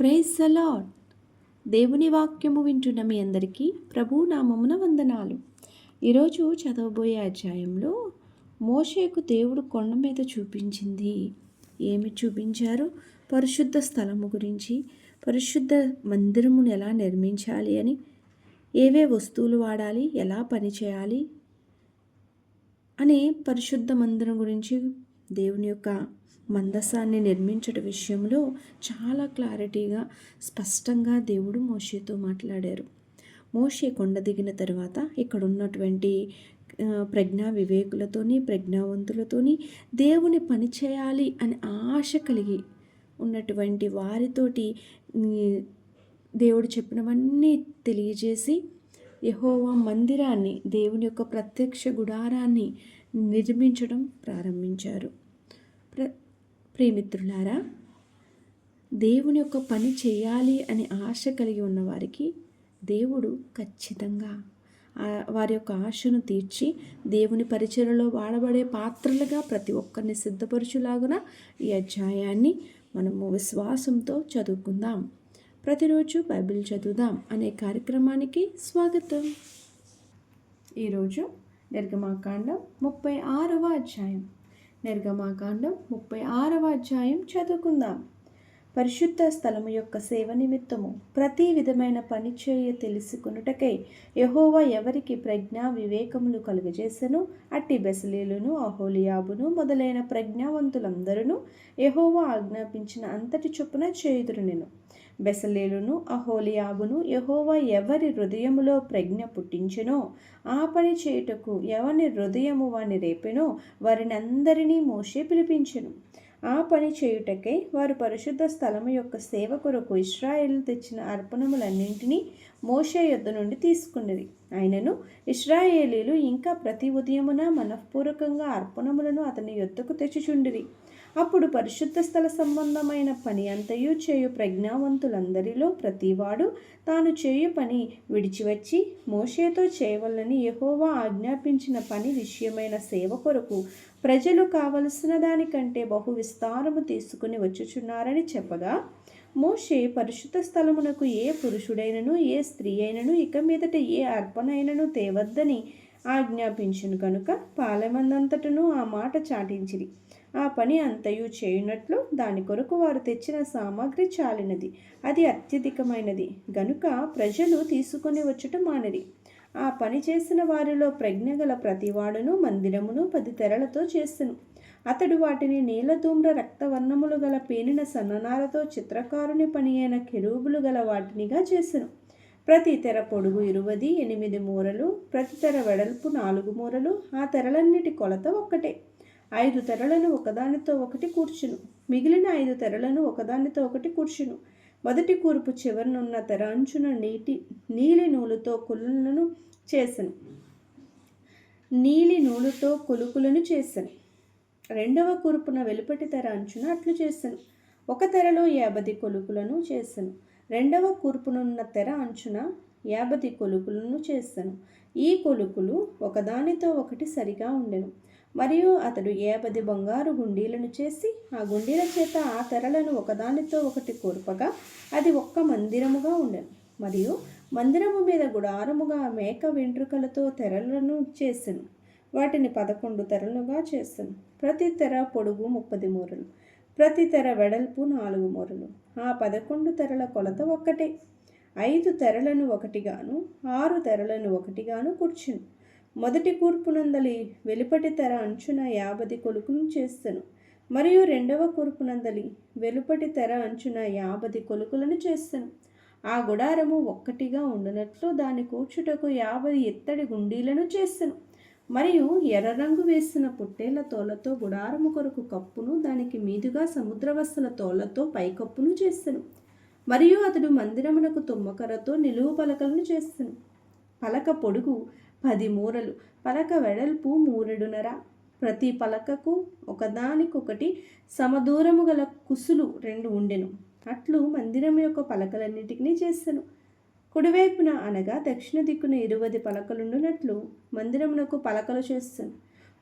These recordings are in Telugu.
Praise the lord. దేవుని వాక్యము వింటున్న మీ అందరికీ ప్రభు నామమున వందనాలు. ఈరోజు చదవబోయే అధ్యాయంలో మోషేకు దేవుడు కొండ మీద చూపించింది. ఏమి చూపించారు? పరిశుద్ధ స్థలము గురించి, పరిశుద్ధ మందిరమును ఎలా నిర్మించాలి అని, ఏవే వస్తువులు వాడాలి, ఎలా పని చేయాలి అని పరిశుద్ధ మందిరం గురించి, దేవుని యొక్క మందసాన్ని నిర్మించడం విషయంలో చాలా క్లారిటీగా స్పష్టంగా దేవుడు మోషేతో మాట్లాడారు. మోషే కొండ దిగిన తర్వాత ఇక్కడ ఉన్నటువంటి ప్రజ్ఞా వివేకులతోని, ప్రజ్ఞావంతులతోని దేవుని పని చేయాలి అని ఆశ కలిగి ఉన్నటువంటి వారితోటి దేవుడు చెప్పినవన్నీ తెలియజేసి యెహోవా మందిరాన్ని, దేవుని యొక్క ప్రత్యక్ష గుడారాన్ని నిర్మించడం ప్రారంభించారు. ప్రియమిత్రులారా, దేవుని యొక్క పని చేయాలి అని ఆశ కలిగి ఉన్నవారికి దేవుడు ఖచ్చితంగా వారి యొక్క ఆశను తీర్చి దేవుని పరిచర్యలో వాడబడే పాత్రలుగా ప్రతి ఒక్కరిని సిద్ధపరచులాగున ఈ అధ్యాయాన్ని మనము విశ్వాసంతో చదువుకుందాం. ప్రతిరోజు బైబిల్ చదువుదాం అనే కార్యక్రమానికి స్వాగతం. ఈరోజు నిర్గమాకాండం 36వ అధ్యాయం. నిర్గమాకాండం 36వ అధ్యాయం చదువుకుందాం. పరిశుద్ధ స్థలము యొక్క సేవ నిమిత్తము ప్రతి విధమైన పని చేయ తెలుసుకొనుటకై యెహోవా ఎవరికి ప్రజ్ఞా వివేకములు కలుగజేసెనో అట్టి బెసలేలును, అహోలియాబును మొదలైన ప్రజ్ఞావంతులందరూ యెహోవా ఆజ్ఞాపించిన అంతటి చొప్పున చేయుదురు. నేను బెసలేలును, అహోలియాబును యెహోవా ఎవరి హృదయములో ప్రజ్ఞ పుట్టించెనో ఆ పని చేయుటకు ఎవరి హృదయము వాని రేపెనో వారిని అందరినీ మోషే పిలిపించెను. ఆ పని చేయుటకై వారు పరిశుద్ధ స్థలము యొక్క సేవ కొరకు ఇశ్రాయేలు తెచ్చిన అర్పణములన్నింటినీ మోషే యొద్ద నుండి తీసుకున్నది. అయినను ఇశ్రాయేలీలు ఇంకా ప్రతి ఉదయమున మనఃపూర్వకంగా అర్పణములను అతని యొద్దకు తెచ్చుచుండిరి. అప్పుడు పరిశుద్ధ స్థల సంబంధమైన పని అంతయు చేయు ప్రజ్ఞావంతులందరిలో ప్రతివాడు తాను చేయు పని విడిచివచ్చి మోషేతో చేయవలనని యెహోవా ఆజ్ఞాపించిన పని విషయమైన సేవ కొరకు ప్రజలు కావలసిన దానికంటే బహు విస్తారము తీసుకుని వచ్చుచున్నారని చెప్పగా, మోషే పరిశుద్ధ స్థలమునకు ఏ పురుషుడైనను ఏ స్త్రీ అయినను ఇక మీదట ఏ అర్పణైనను తేవద్దని ఆజ్ఞాపించును కనుక పాలెమందంతటను ఆ మాట చాటించిరి. ఆ పని అంతయు చేయునట్లు దాని కొరకు వారు తెచ్చిన సామాగ్రి చాలినది, అది అత్యధికమైనది గనుక ప్రజలు తీసుకొని వచ్చుట మానిరి. ఆ పని చేసిన వారిలో ప్రజ్ఞగల ప్రతివాడును మందిరమును 10 తెరలతో చేసెను. అతడు వాటిని నీలధూమ్ర రక్తవర్ణములు గల పేనిన సన్ననారతో చిత్రకారుని పని అయిన కెరూబులు గల వాటినిగా చేసెను. ప్రతి తెర పొడుగు 28 మూరలు, ప్రతి తెర వెడల్పు 4 మూరలు. ఆ తెరలన్నిటి కొలత ఒక్కటే. 5 తెరలను ఒకదానితో ఒకటి కూర్చును, మిగిలిన 5 తెరలను ఒకదానితో ఒకటి కూర్చును. మొదటి కూర్పు చివరనున్న తెర అంచున నీలి నూలుతో కొలుకులను చేసెను. రెండవ కూర్పున వెలుపటి తెర అంచున అట్లు చేసెను. ఒక తెరలో 50 కొలుకులను చేసెను. రెండవ కూర్పునున్న తెర అంచున 50 కొలుకులను చేసెను. ఈ కొలుకులు ఒకదానితో ఒకటి సరిగా ఉండెను. మరియు అతడు 50 బంగారు గుండీలను చేసి ఆ గుండీల చేత ఆ తెరలను ఒకదానితో ఒకటి కూర్పగా అది ఒక్క మందిరముగా ఉండెను. మరియు మందిరము మీద గుడారముగా మేక వెంట్రుకలతో తెరలను చేసెను. వాటిని 11 తెరలుగా చేసెను. ప్రతి తెర పొడుగు 30 మూరలు, ప్రతి తెర వెడల్పు 4 మూరలు. ఆ 11 తెరల కొలత ఒక్కటే. 5 తెరలను ఒకటిగాను 6 తెరలను ఒకటిగాను కూర్చును. మొదటి కూర్పునందలి వెలుపటి తెర అంచున 50 కొలుకులను చేసెను. మరియు రెండవ కూర్పునందలి వెలుపటి తెర అంచున 50 కొలుకులను చేసెను. ఆ గుడారము ఒక్కటిగా ఉండునట్లు దాని కూర్చుటకు 50 ఇత్తడి గుండీలను చేసెను. మరియు ఎర్ర రంగు వేసిన పొట్టేళ్ల తోళ్లతో గుడారము కొరకు కప్పును, దానికి మీదుగా సముద్రవస్తల తోళ్లతో పైకప్పును చేసెను. మరియు అతడు మందిరమునకు తుమ్మకరతో నిలువు పలకలను చేసెను. పలక పొడుగు 10 మూరలు, పలక వెడల్పు 3 మూరలున్నర. ప్రతి పలకకు ఒకదానికొకటి సమదూరము గల కుసులు 2 ఉండెను. అట్లు మందిరం యొక్క పలకలన్నిటినీ చేసెను. కుడివైపున అనగా దక్షిణ దిక్కున 20 పలకలుండునట్లు మందిరమునకు పలకలు చేసెను.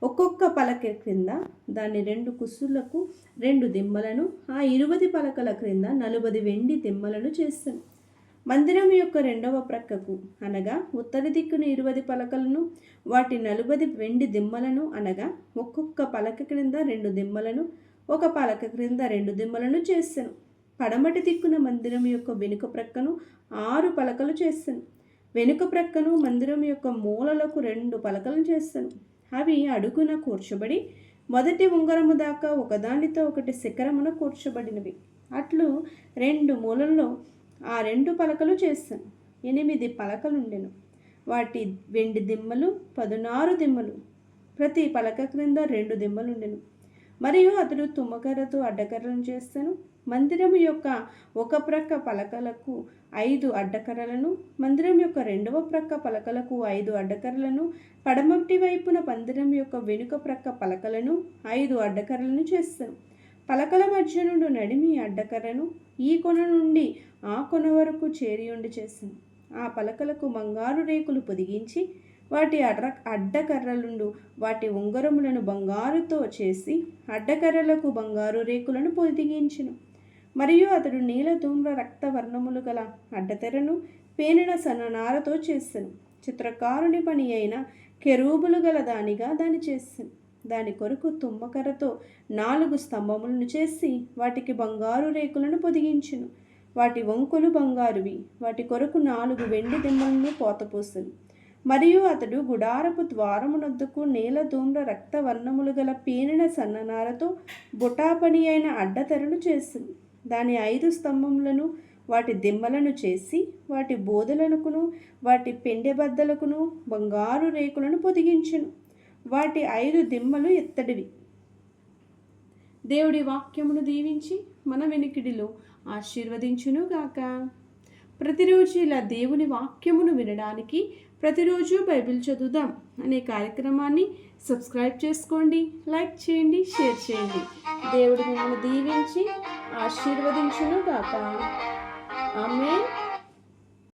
ఒక్కొక్క పలక క్రింద దాని 2 కుస్సులకు 2 దిమ్మలను, ఆ 20 పలకల క్రింద 40 వెండి దిమ్మలను చేశాను. మందిరం యొక్క రెండవ ప్రక్కకు అనగా ఉత్తర దిక్కున 20 పలకలను, వాటి 40 వెండి దిమ్మలను అనగా ఒక్కొక్క పలక క్రింద 2 దిమ్మలను, ఒక పలక క్రింద 2 దిమ్మలను చేశాను. పడమటి దిక్కున మందిరం యొక్క వెనుక ప్రక్కను 6 పలకలు చేశాను. వెనుక ప్రక్కను మందిరం యొక్క మూలలకు 2 పలకలను చేశాను. అవి అడుగున కూర్చబడి మొదటి ఉంగరము దాకా ఒకదానితో ఒకటి శిఖరమున కూర్చబడినవి. అట్లు 2 మూలల్లో ఆ 2 పలకలు చేశాను. 8 పలకలుండెను. వాటి వెండి దిమ్మలు 16 దిమ్మలు, ప్రతి పలక క్రింద 2 దిమ్మలుండెను. మరియు అతడు తుమ్మకర్రతో అడ్డకర్రలను చేస్తాను. మందిరము యొక్క ఒక ప్రక్క పలకలకు 5 అడ్డకర్రలను, మందిరం యొక్క రెండవ ప్రక్క పలకలకు 5 అడ్డకర్రలను, పడమటి వైపున మందిరం యొక్క వెనుక ప్రక్క పలకలను 5 అడ్డకర్రలను చేస్తాను. పలకల మధ్య నుండి నడిమి అడ్డకర్రను ఈ కొన నుండి ఆ కొన వరకు చేరియుండి చేశాను. ఆ పలకలకు బంగారు రేకులు పొదిగించి వాటి అడ్డకర్రలుండు వాటి ఉంగరములను బంగారుతో చేసి అడ్డకర్రలకు బంగారు రేకులను పొదిగించెను. మరియు అతడు నీల ధూమ్ర రక్త వర్ణములు గల అడ్డతెరను పేనిన సన్ననారతో చేశాను. చిత్రకారుని పని అయిన కెరూబులు గల దానిగా దాన్ని చేశాను. దాని కొరకు తుమ్మకర్రతో 4 స్తంభములను చేసి వాటికి బంగారు రేకులను పొదిగించెను. వాటి వంకులు బంగారువి. వాటి కొరకు 4 వెండి దిమ్మలను పోతపోసెను. మరియు అతడు గుడారపు ద్వారమునొద్దకు నీల ధూమ్ర రక్త వర్ణములు గల పేనిన సన్ననారతో బుటాపని అయిన అడ్డతెరను చేసింది. దాని 5 స్తంభములను వాటి దిమ్మలను చేసి వాటి బోధలకును వాటి పెండెబద్దలకును బంగారు రేకులను పొదిగించెను. వాటి 5 దిమ్మలు ఇత్తడివి. దేవుడి వాక్యమును దీవించి మన వెనుకిడిలో ఆశీర్వదించునుగాక. ప్రతిరోజు ఇలా దేవుని వాక్యమును వినడానికి ప్రతిరోజు బైబిల్ చదువుదాం అనే కార్యక్రమాన్ని సబ్స్క్రైబ్ చేసుకోండి, లైక్ చేయండి, షేర్ చేయండి. దేవుడు మిమ్మల్ని దీవించి ఆశీర్వదించునుగాక. ఆమేన్.